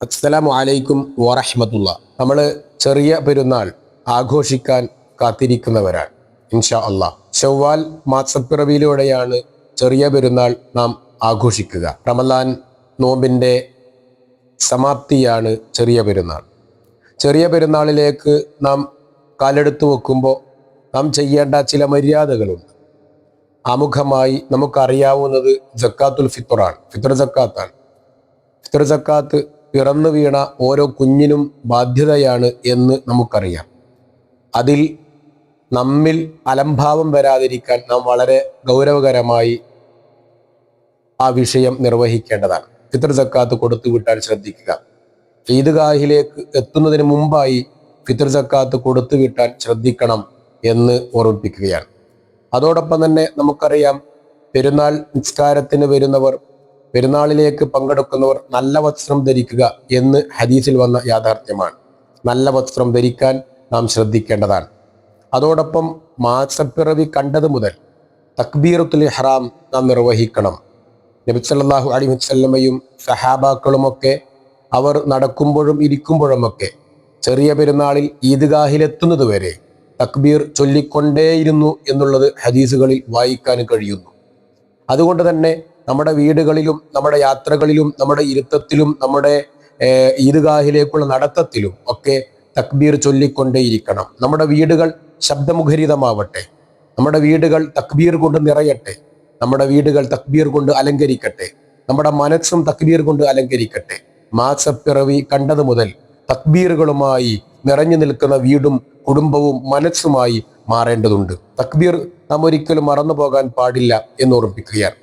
അസ്സലാമു അലൈക്കും വറഹ്മത്തുള്ള. നമ്മൾ ചെറിയ പെരുന്നാൾ ആഘോഷിക്കാൻ കാത്തിരിക്കുന്നവരാണ്. ഇൻഷാ അള്ളാഹ് ശവ്വാൽ മാസപ്പിറവിയിലൂടെയാണ് ചെറിയ പെരുന്നാൾ നാം ആഘോഷിക്കുക. റമദാൻ നോമ്പിൻ്റെ സമാപ്തിയാണ് ചെറിയ പെരുന്നാൾ. ചെറിയ പെരുന്നാളിലേക്ക് നാം കാലെടുത്ത് വെക്കുമ്പോൾ നാം ചെയ്യേണ്ട ചില മര്യാദകളുണ്ട്. ആമുഖമായി നമുക്കറിയാവുന്നത് ജക്കാത്തുൽ ഫിത്റാണ്. ഫിത്ർ ജക്കാത്താണ്. ഫിത്ർ ജക്കാത്ത് പിറന്നു വീണ ഓരോ കുഞ്ഞിനും ബാധ്യതയാണ് എന്ന് നമുക്കറിയാം. അതിൽ നമ്മിൽ അലംഭാവം വരാതിരിക്കാൻ നാം വളരെ ഗൗരവകരമായി ആ വിഷയം നിർവഹിക്കേണ്ടതാണ്. ഫിത്ർ ജക്കാത്ത് കൊടുത്തു വിട്ടാൻ ശ്രദ്ധിക്കുക. ഈദ്ഗാഹിലേക്ക് എത്തുന്നതിന് മുമ്പായി ഫിത്ർ ജക്കാത്ത് കൊടുത്തു വിട്ടാൻ ശ്രദ്ധിക്കണം എന്ന് ഓർമ്മിപ്പിക്കുകയാണ്. അതോടൊപ്പം തന്നെ നമുക്കറിയാം, പെരുന്നാൾ നിസ്കാരത്തിന് വരുന്നവർ, പെരുന്നാളിലേക്ക് പങ്കെടുക്കുന്നവർ നല്ല വസ്ത്രം ധരിക്കുക എന്ന് ഹദീസിൽ വന്ന യാഥാർത്ഥ്യമാണ്. നല്ല വസ്ത്രം ധരിക്കാൻ നാം ശ്രദ്ധിക്കേണ്ടതാണ്. അതോടൊപ്പം മാസപ്പിറവി കണ്ടത് മുതൽ തക്ബീറത്തുൽ ഇഹ്റാം നാം നിർവഹിക്കണം. നബി സല്ലല്ലാഹു അലൈഹി വസല്ലമയും സഹാബാക്കളുമൊക്കെ അവർ നടക്കുമ്പോഴും ഇരിക്കുമ്പോഴുമൊക്കെ ചെറിയ പെരുന്നാളിൽ ഈദ്ഗാഹിലെത്തുന്നത് വരെ തക്ബീർ ചൊല്ലിക്കൊണ്ടേയിരുന്നു എന്നുള്ളത് ഹദീസുകളിൽ വായിക്കാൻ കഴിയുന്നു. അതുകൊണ്ട് തന്നെ നമ്മുടെ വീടുകളിലും നമ്മുടെ യാത്രകളിലും നമ്മുടെ ഇരുത്തത്തിലും നമ്മുടെ ഈദ്ഗാഹിലേക്കുള്ള നടത്തത്തിലും ഒക്കെ തക്ബീർ ചൊല്ലിക്കൊണ്ടേയിരിക്കണം. നമ്മുടെ വീടുകൾ ശബ്ദമുഖരിതമാവട്ടെ, നമ്മുടെ വീടുകൾ തക്ബീർ കൊണ്ട് നിറയട്ടെ, നമ്മുടെ വീടുകൾ തക്ബീർ കൊണ്ട് അലങ്കരിക്കട്ടെ, നമ്മുടെ മനസ്സും തക്ബീർ കൊണ്ട് അലങ്കരിക്കട്ടെ. മാസപ്പിറവി കണ്ടത് മുതൽ തക്ബീറുകളുമായി നിറഞ്ഞു നിൽക്കുന്ന വീടും കുടുംബവും മനസ്സുമായി മാറേണ്ടതുണ്ട്. തക്ബീർ നാം ഒരിക്കലും മറന്നു പോകാൻ പാടില്ല എന്ന് ഓർമ്മിപ്പിക്കുകയാണ്.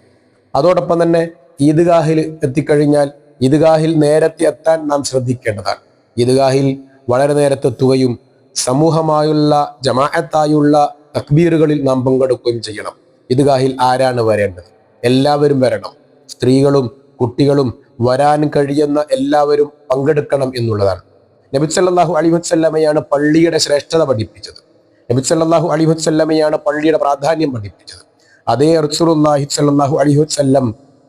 അതോടൊപ്പം തന്നെ ഈദ്ഗാഹിൽ എത്തിക്കഴിഞ്ഞാൽ ഈദ്ഗാഹിൽ നേരത്തെ എത്താൻ നാം ശ്രദ്ധിക്കേണ്ടതാണ്. ഈദ്ഗാഹിൽ വളരെ നേരത്തെ എത്തുകയും സമൂഹമായുള്ള ജമാഅത്തായുള്ള തക്ബീറുകളിൽ നാം പങ്കെടുക്കുകയും ചെയ്യണം. ഈദ്ഗാഹിൽ ആരാണ് വരേണ്ടത്? എല്ലാവരും വരണം. സ്ത്രീകളും കുട്ടികളും വരാൻ കഴിയുന്ന എല്ലാവരും പങ്കെടുക്കണം എന്നുള്ളതാണ്. നബി സല്ലല്ലാഹു അലൈഹി വസല്ലമയാണ് പള്ളിയുടെ ശ്രേഷ്ഠത പഠിപ്പിച്ചത്. നബി സല്ലല്ലാഹു അലൈഹി വസല്ലമയാണ് പള്ളിയുടെ പ്രാധാന്യം പഠിപ്പിച്ചത്. അതേ റസൂലുള്ളാഹി സ്വല്ലല്ലാഹു അലൈഹി വസല്ലം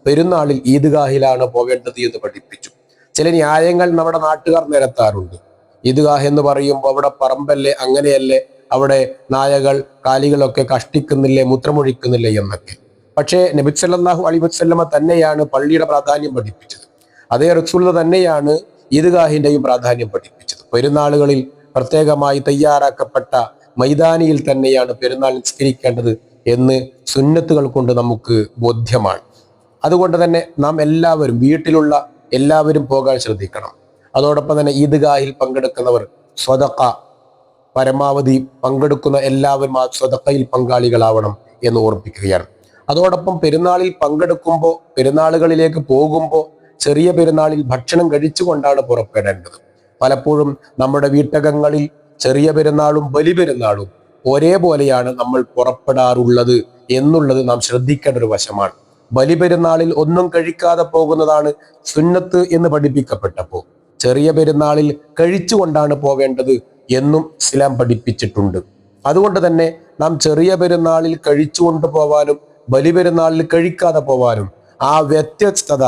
പെരുന്നാളിൽ ഈദ്ഗാഹിലാണ് പോകേണ്ടത് എന്ന് പഠിപ്പിച്ചു. ചില ന്യായങ്ങൾ നമ്മുടെ നാട്ടുകാർ നിരത്താറുണ്ട്. ഈദ്ഗാഹ് എന്ന് പറയുമ്പോൾ അവിടെ പറമ്പല്ലേ, അങ്ങനെയല്ലേ, അവിടെ നായകൾ കാലികളൊക്കെ കഷ്ടിക്കുന്നില്ലേ, മൂത്രമൊഴിക്കുന്നില്ലേ എന്നൊക്കെ. പക്ഷേ നബി സല്ലല്ലാഹു അലൈഹി വസല്ലമ തന്നെയാണ് പള്ളിയുടെ പ്രാധാന്യം പഠിപ്പിച്ചത്. അതേ റസൂൽ തന്നെയാണ് ഈദ്ഗാഹിന്റെയും പ്രാധാന്യം പഠിപ്പിച്ചത്. പെരുന്നാളുകളിൽ പ്രത്യേകമായി തയ്യാറാക്കപ്പെട്ട മൈതാനിയിൽ തന്നെയാണ് പെരുന്നാൾ നിസ്കരിക്കേണ്ടത് എന്ന് സുന്നത്തുകൾ കൊണ്ട് നമുക്ക് ബോധ്യമാണ്. അതുകൊണ്ട് തന്നെ നാം എല്ലാവരും, വീട്ടിലുള്ള എല്ലാവരും പോകാൻ ശ്രദ്ധിക്കണം. അതോടൊപ്പം തന്നെ ഈദ്ഗാഹിൽ പങ്കെടുക്കുന്നവർ സ്വതക്ക പരമാവധി പങ്കെടുക്കുന്ന എല്ലാവരും ആ സ്വതക്കയിൽ പങ്കാളികളാവണം എന്ന് ഓർമ്മിപ്പിക്കുകയാണ്. അതോടൊപ്പം പെരുന്നാളിൽ പങ്കെടുക്കുമ്പോൾ, പെരുന്നാളുകളിലേക്ക് പോകുമ്പോൾ ചെറിയ പെരുന്നാളിൽ ഭക്ഷണം കഴിച്ചുകൊണ്ടാണ് പുറപ്പെടേണ്ടത്. പലപ്പോഴും നമ്മുടെ വീട്ടകങ്ങളിൽ ചെറിയ പെരുന്നാളും ബലി പെരുന്നാളും ഒരേപോലെയാണ് നമ്മൾ പുറപ്പെടാറുള്ളത് എന്നുള്ളത് നാം ശ്രദ്ധിക്കേണ്ട ഒരു വശമാണ്. ബലി പെരുന്നാളിൽ ഒന്നും കഴിക്കാതെ പോകുന്നതാണ് സുന്നത്ത് എന്ന് പഠിപ്പിക്കപ്പെട്ടപ്പോൾ ചെറിയ പെരുന്നാളിൽ കഴിച്ചുകൊണ്ടാണ് പോവേണ്ടത് എന്നും ഇസ്ലാം പഠിപ്പിച്ചിട്ടുണ്ട്. അതുകൊണ്ട് തന്നെ നാം ചെറിയ പെരുന്നാളിൽ കഴിച്ചുകൊണ്ട് പോവാനും ബലി പെരുന്നാളിൽ കഴിക്കാതെ പോവാനും ആ വ്യത്യസ്തത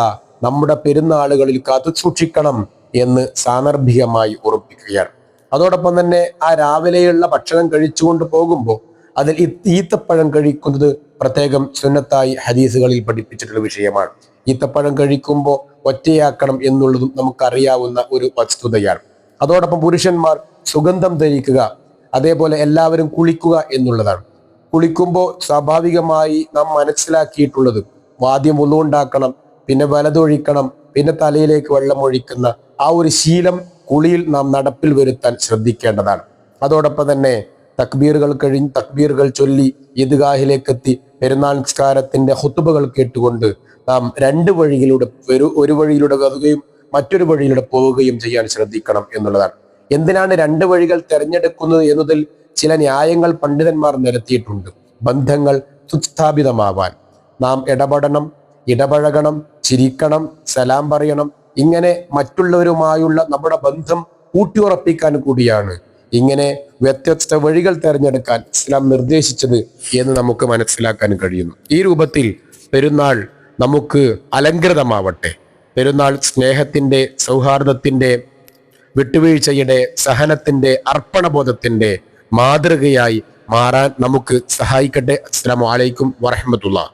നമ്മുടെ പെരുന്നാളുകളിൽ കാത്തു സൂക്ഷിക്കണം എന്ന് സാന്ദർഭികമായി ഉറപ്പിക്കുകയാണ്. അതോടൊപ്പം തന്നെ ആ രാവിലെയുള്ള ഭക്ഷണം കഴിച്ചുകൊണ്ട് പോകുമ്പോൾ അതിൽ ഈത്തപ്പഴം കഴിക്കുന്നത് പ്രത്യേകം സുന്നത്തായി ഹദീസുകളിൽ പഠിപ്പിച്ചിട്ടുള്ള വിഷയമാണ്. ഈത്തപ്പഴം കഴിക്കുമ്പോൾ ഒറ്റയാക്കണം എന്നുള്ളതും നമുക്കറിയാവുന്ന ഒരു വസ്തുതയാണ്. അതോടൊപ്പം പുരുഷന്മാർ സുഗന്ധം ധരിക്കുക, അതേപോലെ എല്ലാവരും കുളിക്കുക എന്നുള്ളതാണ്. കുളിക്കുമ്പോൾ സ്വാഭാവികമായി നാം മനസ്സിലാക്കിയിട്ടുള്ളത് ആദ്യം ഒന്നുകൊണ്ടാക്കണം, പിന്നെ വലതൊഴിക്കണം, പിന്നെ തലയിലേക്ക് വെള്ളം ഒഴിക്കുന്ന ആ ഒരു ശീലം കുളിയിൽ നാം നടപ്പിൽ വരുത്താൻ ശ്രദ്ധിക്കേണ്ടതാണ്. അതോടൊപ്പം തന്നെ തക്ബീറുകൾ ചൊല്ലി ഈദ്ഗാഹിലേക്ക് എത്തി പെരുന്നാൾ നിസ്കാരത്തിന്റെ ഖുതുബകൾ കേട്ടുകൊണ്ട് നാം രണ്ട് വഴിയിലൂടെ ഒരു വഴിയിലൂടെ വരികയും മറ്റൊരു വഴിയിലൂടെ പോവുകയും ചെയ്യാൻ ശ്രദ്ധിക്കണം എന്നുള്ളതാണ്. എന്തിനാണ് രണ്ട് വഴികൾ തിരഞ്ഞെടുക്കുന്നത് എന്നതിൽ ചില ന്യായങ്ങൾ പണ്ഡിതന്മാർ നിരത്തിയിട്ടുണ്ട്. ബന്ധങ്ങൾ സുസ്ഥാപിതമാവാൻ നാം ഇടപെടണം, ഇടപഴകണം, ചിരിക്കണം, സലാം പറയണം. ഇങ്ങനെ മറ്റുള്ളവരുമായുള്ള നമ്മുടെ ബന്ധം ഊട്ടിയുറപ്പിക്കാൻ കൂടിയാണ് ഇങ്ങനെ വ്യത്യസ്ത വഴികൾ തിരഞ്ഞെടുക്കാൻ ഇസ്ലാം നിർദ്ദേശിച്ചത് എന്ന് നമുക്ക് മനസ്സിലാക്കാൻ കഴിയുന്നു. ഈ രൂപത്തിൽ പെരുന്നാൾ നമുക്ക് അലങ്കൃതമാവട്ടെ. പെരുന്നാൾ സ്നേഹത്തിൻ്റെ, സൗഹാർദ്ദത്തിൻ്റെ, വിട്ടുവീഴ്ചയുടെ, സഹനത്തിൻ്റെ, അർപ്പണബോധത്തിൻ്റെ മാതൃകയായി മാറാൻ നമുക്ക് സഹായിക്കട്ടെ. അസ്സലാമു അലൈക്കും വറഹ്മത്തുള്ളാഹി.